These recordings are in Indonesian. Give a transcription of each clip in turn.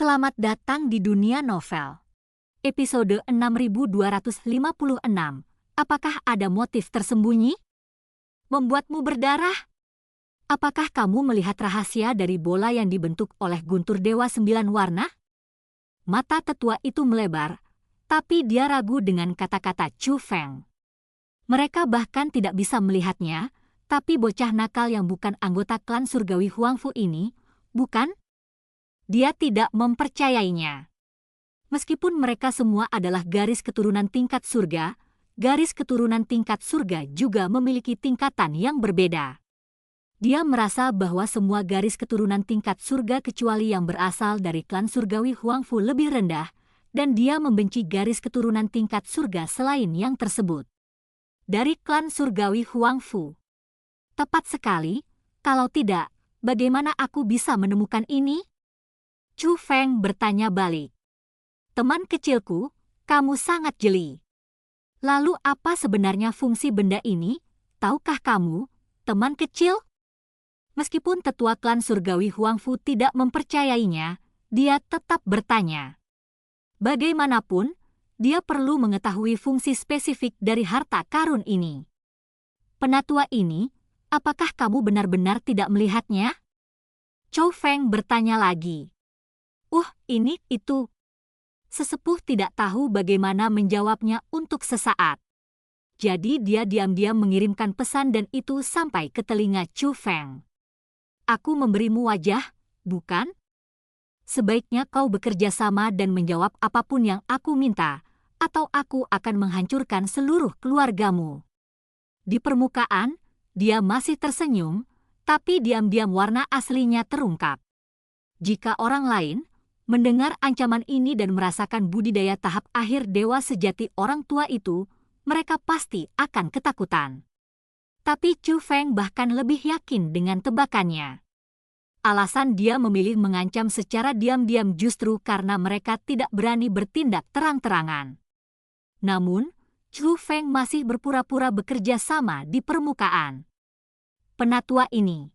Selamat datang di dunia novel. Episode 6256. Apakah ada motif tersembunyi? Membuatmu berdarah? Apakah kamu melihat rahasia dari bola yang dibentuk oleh guntur dewa 9 warna? Mata tetua itu melebar, tapi dia ragu dengan kata-kata Chu Feng. Mereka bahkan tidak bisa melihatnya, tapi bocah nakal yang bukan anggota klan surgawi Huangfu ini, bukan? Dia tidak mempercayainya. Meskipun mereka semua adalah garis keturunan tingkat surga, garis keturunan tingkat surga juga memiliki tingkatan yang berbeda. Dia merasa bahwa semua garis keturunan tingkat surga kecuali yang berasal dari klan surgawi Huangfu lebih rendah, dan dia membenci garis keturunan tingkat surga selain yang tersebut. Dari klan surgawi Huangfu. Tepat sekali, kalau tidak, bagaimana aku bisa menemukan ini? Chu Feng bertanya balik. Teman kecilku, kamu sangat jeli. Lalu apa sebenarnya fungsi benda ini? Tahukah kamu, teman kecil? Meskipun tetua klan surgawi Huangfu tidak mempercayainya, dia tetap bertanya. Bagaimanapun, dia perlu mengetahui fungsi spesifik dari harta karun ini. Penatua ini, apakah kamu benar-benar tidak melihatnya? Chu Feng bertanya lagi. Ini, itu. Sesepuh tidak tahu bagaimana menjawabnya untuk sesaat. Jadi dia diam-diam mengirimkan pesan dan itu sampai ke telinga Chu Feng. Aku memberimu wajah, bukan? Sebaiknya kau bekerja sama dan menjawab apapun yang aku minta, atau aku akan menghancurkan seluruh keluargamu. Di permukaan, dia masih tersenyum, tapi diam-diam warna aslinya terungkap. Jika orang lain mendengar ancaman ini dan merasakan budidaya tahap akhir dewa sejati orang tua itu, mereka pasti akan ketakutan. Tapi Chu Feng bahkan lebih yakin dengan tebakannya. Alasan dia memilih mengancam secara diam-diam justru karena mereka tidak berani bertindak terang-terangan. Namun, Chu Feng masih berpura-pura bekerja sama di permukaan. Penatua ini,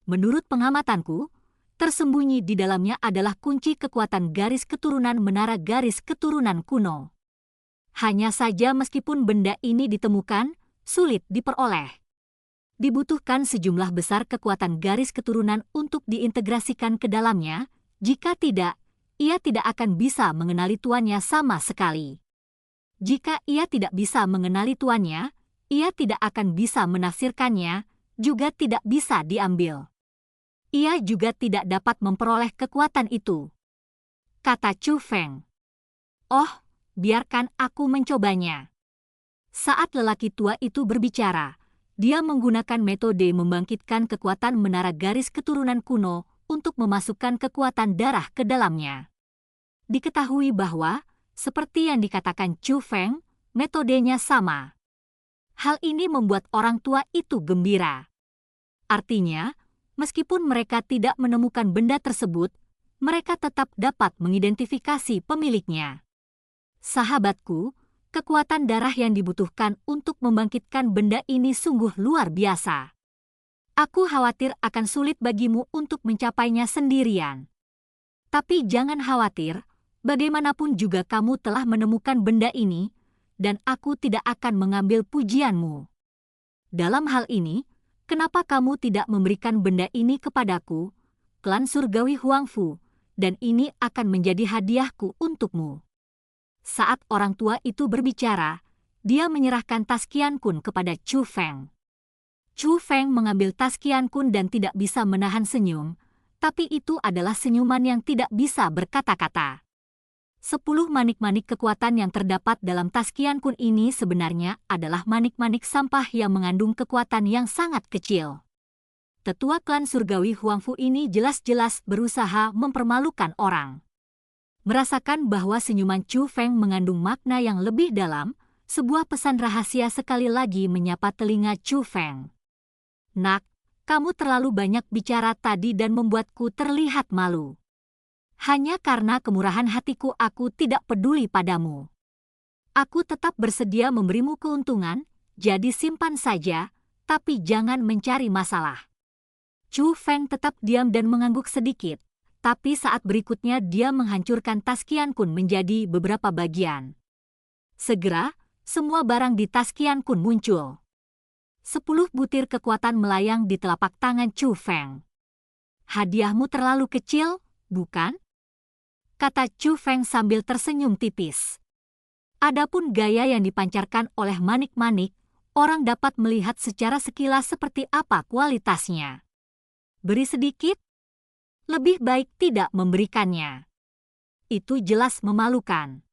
menurut pengamatanku, tersembunyi di dalamnya adalah kunci kekuatan garis keturunan menara garis keturunan kuno. Hanya saja meskipun benda ini ditemukan, sulit diperoleh. Dibutuhkan sejumlah besar kekuatan garis keturunan untuk diintegrasikan ke dalamnya, jika tidak, ia tidak akan bisa mengenali tuannya sama sekali. Jika ia tidak bisa mengenali tuannya, ia tidak akan bisa menafsirkannya, juga tidak bisa diambil. Ia juga tidak dapat memperoleh kekuatan itu, kata Chu Feng. Biarkan aku mencobanya. Saat lelaki tua itu berbicara, dia menggunakan metode membangkitkan kekuatan menara garis keturunan kuno untuk memasukkan kekuatan darah ke dalamnya. Diketahui bahwa, seperti yang dikatakan Chu Feng, metodenya sama. Hal ini membuat orang tua itu gembira. Artinya, meskipun mereka tidak menemukan benda tersebut, mereka tetap dapat mengidentifikasi pemiliknya. Sahabatku, kekuatan darah yang dibutuhkan untuk membangkitkan benda ini sungguh luar biasa. Aku khawatir akan sulit bagimu untuk mencapainya sendirian. Tapi jangan khawatir, bagaimanapun juga kamu telah menemukan benda ini, dan aku tidak akan mengambil pujianmu. Dalam hal ini, kenapa kamu tidak memberikan benda ini kepadaku, klan surgawi Huangfu, dan ini akan menjadi hadiahku untukmu. Saat orang tua itu berbicara, dia menyerahkan tas Qian Kun kepada Chu Feng. Chu Feng mengambil tas Qian Kun dan tidak bisa menahan senyum, tapi itu adalah senyuman yang tidak bisa berkata-kata. 10 manik-manik kekuatan yang terdapat dalam tas Qian Kun ini sebenarnya adalah manik-manik sampah yang mengandung kekuatan yang sangat kecil. Tetua klan surgawi Huangfu ini jelas-jelas berusaha mempermalukan orang. Merasakan bahwa senyuman Chu Feng mengandung makna yang lebih dalam, sebuah pesan rahasia sekali lagi menyapa telinga Chu Feng. Nak, kamu terlalu banyak bicara tadi dan membuatku terlihat malu. Hanya karena kemurahan hatiku aku tidak peduli padamu. Aku tetap bersedia memberimu keuntungan, jadi simpan saja, tapi jangan mencari masalah. Chu Feng tetap diam dan mengangguk sedikit, Tapi saat berikutnya dia menghancurkan tas Qian Kun menjadi beberapa bagian. Segera, semua barang di tas Qian Kun muncul. 10 butir kekuatan melayang di telapak tangan Chu Feng. Hadiahmu terlalu kecil, bukan? Kata Chu Feng sambil tersenyum tipis. Adapun gaya yang dipancarkan oleh manik-manik, orang dapat melihat secara sekilas seperti apa kualitasnya. Beri sedikit? Lebih baik tidak memberikannya. Itu jelas memalukan.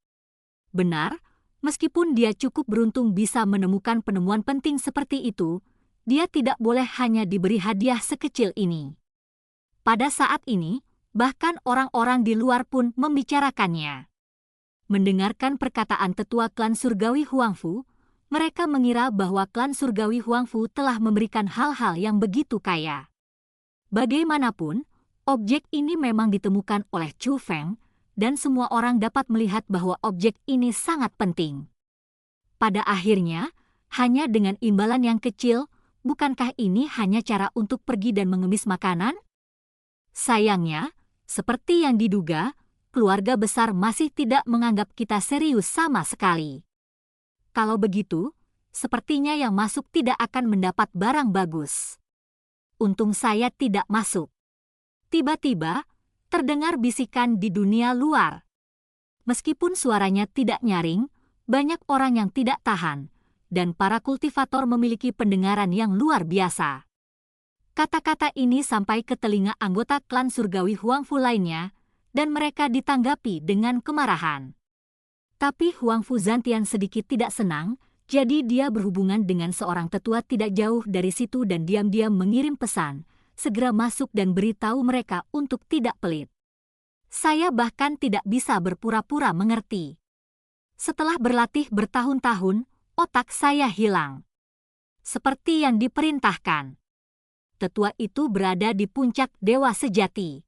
Benar, meskipun dia cukup beruntung bisa menemukan penemuan penting seperti itu, dia tidak boleh hanya diberi hadiah sekecil ini. Pada saat ini, bahkan orang-orang di luar pun membicarakannya. Mendengarkan perkataan tetua klan surgawi Huangfu, mereka mengira bahwa klan surgawi Huangfu telah memberikan hal-hal yang begitu kaya. Bagaimanapun, objek ini memang ditemukan oleh Chu Feng, dan semua orang dapat melihat bahwa objek ini sangat penting. Pada akhirnya, hanya dengan imbalan yang kecil, bukankah ini hanya cara untuk pergi dan mengemis makanan? Sayangnya, seperti yang diduga, keluarga besar masih tidak menganggap kita serius sama sekali. Kalau begitu, sepertinya yang masuk tidak akan mendapat barang bagus. Untung saya tidak masuk. Tiba-tiba, terdengar bisikan di dunia luar. Meskipun suaranya tidak nyaring, banyak orang yang tidak tahan, dan para kultivator memiliki pendengaran yang luar biasa. Kata-kata ini sampai ke telinga anggota klan surgawi Huangfu lainnya, dan mereka ditanggapi dengan kemarahan. Tapi Huangfu Zantian sedikit tidak senang, jadi dia berhubungan dengan seorang tetua tidak jauh dari situ dan diam-diam mengirim pesan, segera masuk dan beritahu mereka untuk tidak pelit. Saya bahkan tidak bisa berpura-pura mengerti. Setelah berlatih bertahun-tahun, otak saya hilang. Seperti yang diperintahkan. Tetua itu berada di puncak dewa sejati.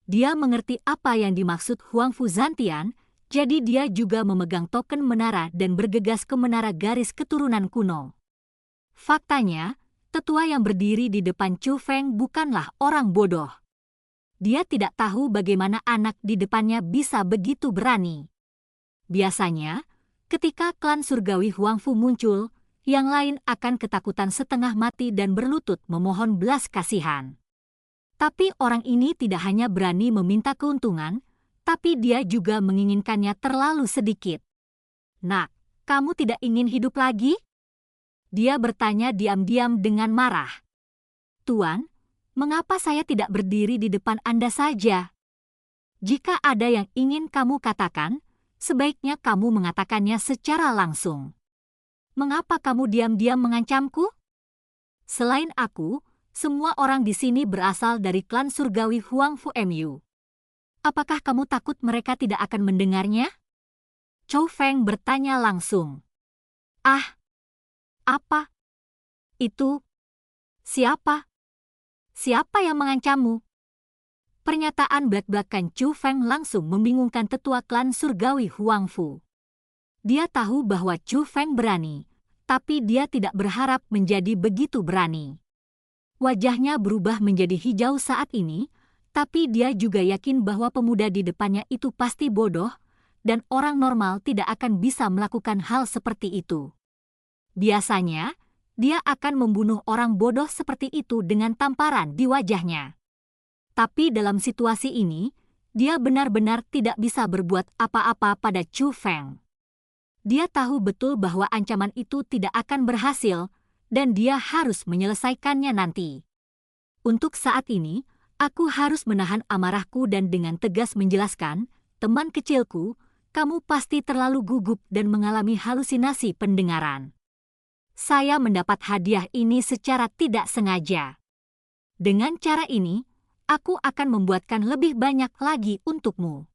Dia mengerti apa yang dimaksud Huangfu Zantian, jadi dia juga memegang token menara dan bergegas ke menara garis keturunan kuno. Faktanya, tetua yang berdiri di depan Chu Feng bukanlah orang bodoh. Dia tidak tahu bagaimana anak di depannya bisa begitu berani. Biasanya, ketika klan surgawi Huangfu muncul, yang lain akan ketakutan setengah mati dan berlutut memohon belas kasihan. Tapi orang ini tidak hanya berani meminta keuntungan, tapi dia juga menginginkannya terlalu sedikit. Nak, kamu tidak ingin hidup lagi? Dia bertanya diam-diam dengan marah. Tuan, mengapa saya tidak berdiri di depan Anda saja? Jika ada yang ingin kamu katakan, sebaiknya kamu mengatakannya secara langsung. Mengapa kamu diam-diam mengancamku? Selain aku, semua orang di sini berasal dari klan surgawi Huangfu Mu. Apakah kamu takut mereka tidak akan mendengarnya? Chu Feng bertanya langsung. Ah! Apa? Itu? Siapa? Siapa yang mengancammu? Pernyataan belak-belakan Chu Feng langsung membingungkan tetua klan surgawi Huangfu. Dia tahu bahwa Chu Feng berani, tapi dia tidak berharap menjadi begitu berani. Wajahnya berubah menjadi hijau saat ini, tapi dia juga yakin bahwa pemuda di depannya itu pasti bodoh, dan orang normal tidak akan bisa melakukan hal seperti itu. Biasanya, dia akan membunuh orang bodoh seperti itu dengan tamparan di wajahnya. Tapi dalam situasi ini, dia benar-benar tidak bisa berbuat apa-apa pada Chu Feng. Dia tahu betul bahwa ancaman itu tidak akan berhasil, dan dia harus menyelesaikannya nanti. Untuk saat ini, aku harus menahan amarahku dan dengan tegas menjelaskan, teman kecilku, kamu pasti terlalu gugup dan mengalami halusinasi pendengaran. Saya mendapat hadiah ini secara tidak sengaja. Dengan cara ini, aku akan membuatkan lebih banyak lagi untukmu.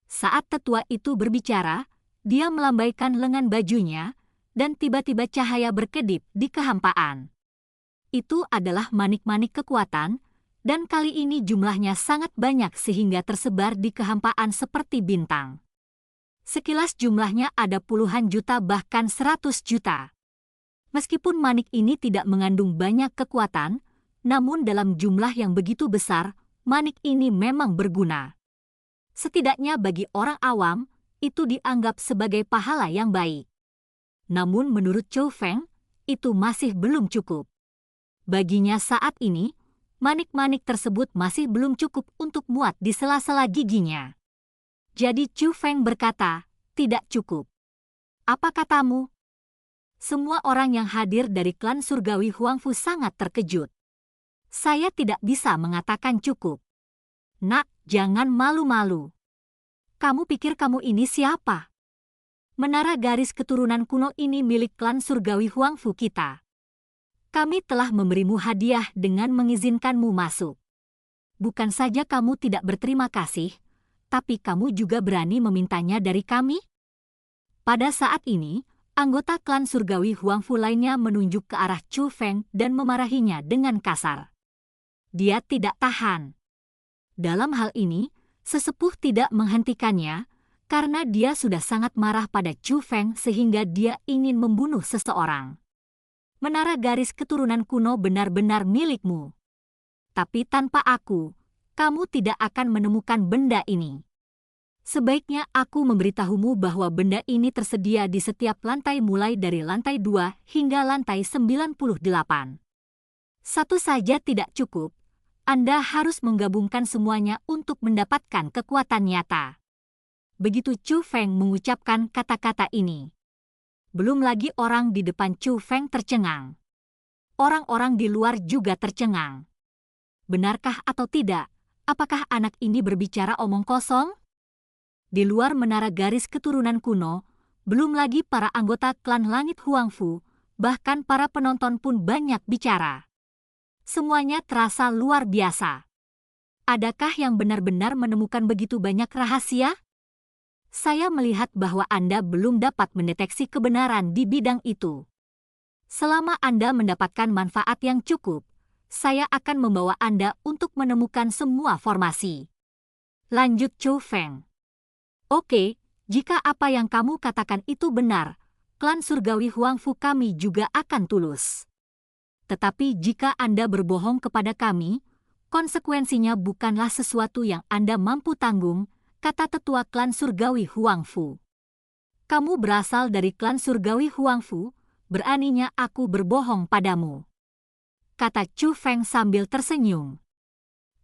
Saat tetua itu berbicara, dia melambaikan lengan bajunya, dan tiba-tiba cahaya berkedip di kehampaan. Itu adalah manik-manik kekuatan, dan kali ini jumlahnya sangat banyak sehingga tersebar di kehampaan seperti bintang. Sekilas jumlahnya ada puluhan juta bahkan 100 juta. Meskipun manik ini tidak mengandung banyak kekuatan, namun dalam jumlah yang begitu besar, manik ini memang berguna. Setidaknya bagi orang awam, itu dianggap sebagai pahala yang baik. Namun menurut Chou Feng, itu masih belum cukup. Baginya saat ini, manik-manik tersebut masih belum cukup untuk muat di sela-sela giginya. Jadi Chou Feng berkata, tidak cukup. Apa katamu? Semua orang yang hadir dari klan surgawi Huangfu sangat terkejut. Saya tidak bisa mengatakan cukup. Nak, jangan malu-malu. Kamu pikir kamu ini siapa? Menara garis keturunan kuno ini milik klan surgawi Huangfu kita. Kami telah memberimu hadiah dengan mengizinkanmu masuk. Bukan saja kamu tidak berterima kasih, tapi kamu juga berani memintanya dari kami? Pada saat ini, anggota klan surgawi Huangfu lainnya menunjuk ke arah Chou Feng dan memarahinya dengan kasar. Dia tidak tahan. Dalam hal ini, sesepuh tidak menghentikannya, karena dia sudah sangat marah pada Chou Feng sehingga dia ingin membunuh seseorang. Menara garis keturunan kuno benar-benar milikmu. Tapi tanpa aku, kamu tidak akan menemukan benda ini. Sebaiknya aku memberitahumu bahwa benda ini tersedia di setiap lantai mulai dari lantai 2 hingga lantai 98. Satu saja tidak cukup. Anda harus menggabungkan semuanya untuk mendapatkan kekuatan nyata. Begitu Chou Feng mengucapkan kata-kata ini. Belum lagi orang di depan Chou Feng tercengang. Orang-orang di luar juga tercengang. Benarkah atau tidak, apakah anak ini berbicara omong kosong? Di luar menara garis keturunan kuno, belum lagi para anggota klan Langit Huangfu, bahkan para penonton pun banyak bicara. Semuanya terasa luar biasa. Adakah yang benar-benar menemukan begitu banyak rahasia? Saya melihat bahwa Anda belum dapat mendeteksi kebenaran di bidang itu. Selama Anda mendapatkan manfaat yang cukup, saya akan membawa Anda untuk menemukan semua formasi. Lanjut Chou Feng. Oke, jika apa yang kamu katakan itu benar, klan surgawi Huangfu kami juga akan tulus. Tetapi jika Anda berbohong kepada kami, konsekuensinya bukanlah sesuatu yang Anda mampu tanggung, kata tetua klan surgawi Huangfu. Kamu berasal dari klan surgawi Huangfu, beraninya aku berbohong padamu. Kata Chou Feng sambil tersenyum.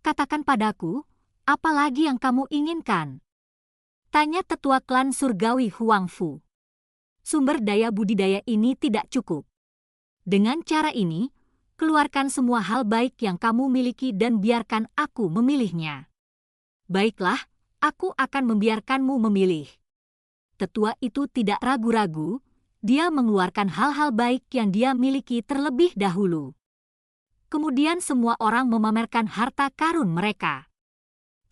Katakan padaku, apa lagi yang kamu inginkan? Tanya tetua klan surgawi Huangfu. Sumber daya budidaya ini tidak cukup. Dengan cara ini, keluarkan semua hal baik yang kamu miliki dan biarkan aku memilihnya. Baiklah, aku akan membiarkanmu memilih. Tetua itu tidak ragu-ragu, dia mengeluarkan hal-hal baik yang dia miliki terlebih dahulu. Kemudian semua orang memamerkan harta karun mereka.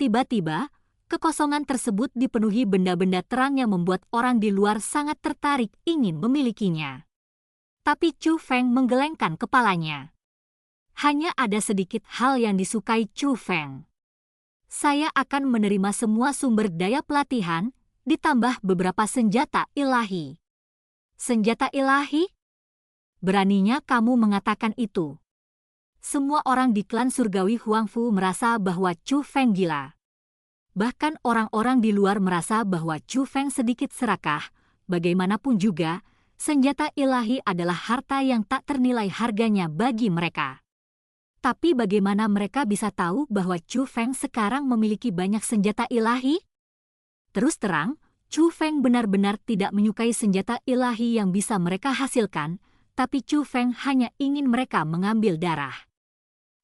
Tiba-tiba, kekosongan tersebut dipenuhi benda-benda terang yang membuat orang di luar sangat tertarik ingin memilikinya. Tapi Chou Feng menggelengkan kepalanya. Hanya ada sedikit hal yang disukai Chou Feng. Saya akan menerima semua sumber daya pelatihan, ditambah beberapa senjata ilahi. Senjata ilahi? Beraninya kamu mengatakan itu. Semua orang di klan surgawi Huangfu merasa bahwa Chou Feng gila. Bahkan orang-orang di luar merasa bahwa Chou Feng sedikit serakah. Bagaimanapun juga, senjata ilahi adalah harta yang tak ternilai harganya bagi mereka. Tapi bagaimana mereka bisa tahu bahwa Chou Feng sekarang memiliki banyak senjata ilahi? Terus terang, Chou Feng benar-benar tidak menyukai senjata ilahi yang bisa mereka hasilkan, tapi Chou Feng hanya ingin mereka mengambil darah.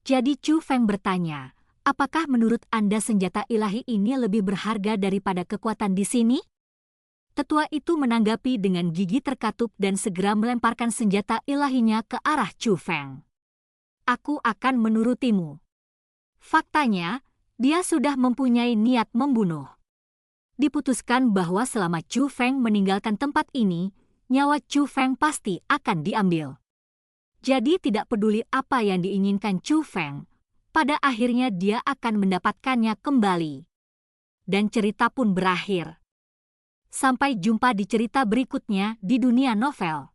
Jadi Chou Feng bertanya, apakah menurut Anda senjata ilahi ini lebih berharga daripada kekuatan di sini? Tetua itu menanggapi dengan gigi terkatup dan segera melemparkan senjata ilahinya ke arah Chou Feng. Aku akan menurutimu. Faktanya, dia sudah mempunyai niat membunuh. Diputuskan bahwa selama Chou Feng meninggalkan tempat ini, nyawa Chou Feng pasti akan diambil. Jadi tidak peduli apa yang diinginkan Chou Feng, pada akhirnya dia akan mendapatkannya kembali. Dan cerita pun berakhir. Sampai jumpa di cerita berikutnya di dunia novel.